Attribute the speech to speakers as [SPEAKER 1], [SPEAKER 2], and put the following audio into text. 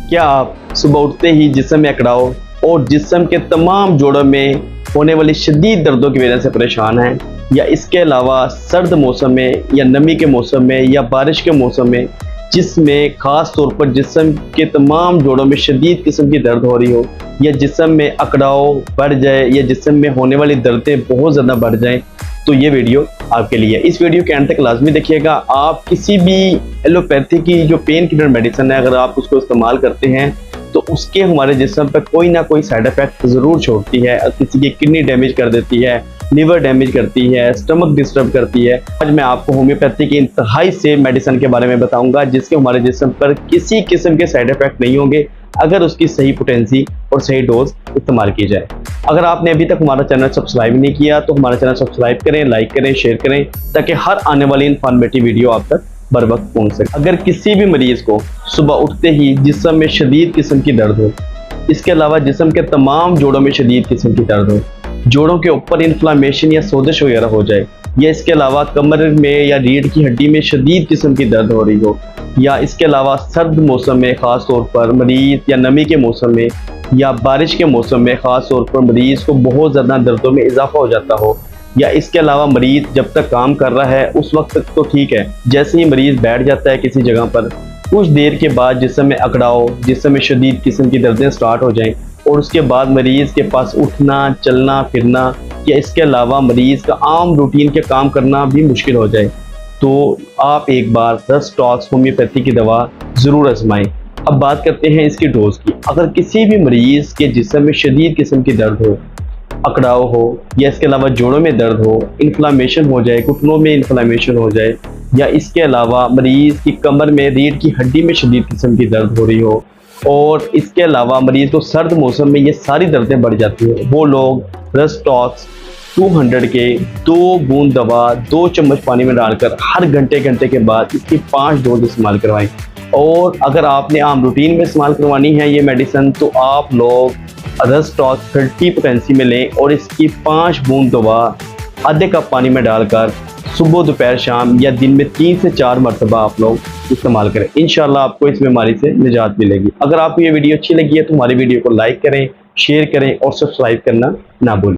[SPEAKER 1] क्या आप सुबह उठते ही जिस्म में अकड़ाव और जिस्म के तमाम जोड़ों में होने वाली शदीद दर्दों की वजह से परेशान हैं, या इसके अलावा सर्द मौसम में या नमी के मौसम में या बारिश के मौसम में जिसमें ख़ास तौर पर जिस्म के तमाम जोड़ों में शदीद किस्म की दर्द हो रही हो, या जिस्म में अकड़ाव बढ़ जाए या जिस्म में होने वाली दर्दें बहुत ज़्यादा बढ़ जाएं, तो ये वीडियो आपके लिए। इस वीडियो के एंड तक लाजमी देखिएगा। आप किसी भी एलोपैथी की जो पेन किलर मेडिसिन है, अगर आप उसको इस्तेमाल करते हैं तो उसके हमारे जिस्म पर कोई ना कोई साइड इफ़ेक्ट ज़रूर छोड़ती है। किसी की किडनी डैमेज कर देती है, लीवर डैमेज करती है, स्टमक डिस्टर्ब करती है। आज मैं आपको होम्योपैथी की इंतहाई से मेडिसिन के बारे में बताऊंगा जिसके हमारे जिस्म पर किसी किस्म के साइड इफ़ेक्ट नहीं होंगे अगर उसकी सही पोटेंसी और सही डोज इस्तेमाल की जाए। अगर आपने अभी तक हमारा चैनल सब्सक्राइब नहीं किया तो हमारा चैनल सब्सक्राइब करें, लाइक करें, शेयर करें, ताकि हर आने वाली इन्फॉर्मेटिव वीडियो आप तक बर वक्त पहुँच सके। अगर किसी भी मरीज़ को सुबह उठते ही जिस्म में शदीद किस्म की दर्द हो, इसके अलावा जिस्म के तमाम जोड़ों में शदीद किस्म की दर्द हो, जोड़ों के ऊपर इन्फ्लामेशन या सोजिश वगैरह हो जाए, या इसके अलावा कमर में या रीढ़ की हड्डी में शदीद किस्म की दर्द हो रही हो, या इसके अलावा सर्द मौसम में ख़ास तौर पर मरीज़ या नमी के मौसम में या बारिश के मौसम में ख़ास तौर पर मरीज़ को बहुत ज़्यादा दर्दों में इजाफा हो जाता हो, या इसके अलावा मरीज़ जब तक काम कर रहा है उस वक्त तक तो ठीक है, जैसे ही मरीज़ बैठ जाता है किसी जगह पर कुछ देर के बाद जिस्म में अकड़ाव, जिस्म में शदीद किस्म की दर्दें स्टार्ट हो जाएं और उसके बाद मरीज़ के पास उठना, चलना फिरना या इसके अलावा मरीज़ का आम रूटीन के काम करना भी मुश्किल हो जाए, तो आप एक बार रसटॉक्स होम्योपैथी की दवा ज़रूर आजमाएं। अब बात करते हैं इसकी डोज की। अगर किसी भी मरीज़ के जिस्म में शदीद किस्म की दर्द हो, अकड़ाव हो, या इसके अलावा जोड़ों में दर्द हो, इन्फ्लामेशन हो जाए, घुटनों में इन्फ्लामेशन हो जाए, या इसके अलावा मरीज़ की कमर में रीढ़ की हड्डी में शदीद किस्म की दर्द हो रही हो, और इसके अलावा मरीज़ को सर्द मौसम में ये सारी दर्दें बढ़ जाती हैं, वो लोग रसटॉक्स 200 के 2 बूंद दवा 2 चम्मच पानी में डालकर हर घंटे के बाद इसकी 5 डोज इस्तेमाल करवाएं। और अगर आपने आम रूटीन में इस्तेमाल करवानी है ये मेडिसिन तो आप लोग रसटॉक्स 30 पोटेंसी में लें और इसकी 5 बूंद दवा आधे कप पानी में डालकर सुबह, दोपहर, शाम या दिन में 3 से 4 मरतबा आप लोग इस्तेमाल करें। इंशाल्लाह आपको इस बीमारी से निजात मिलेगी। अगर आपको ये वीडियो अच्छी लगी है तो हमारी वीडियो को लाइक करें, शेयर करें और सब्सक्राइब करना ना भूलें।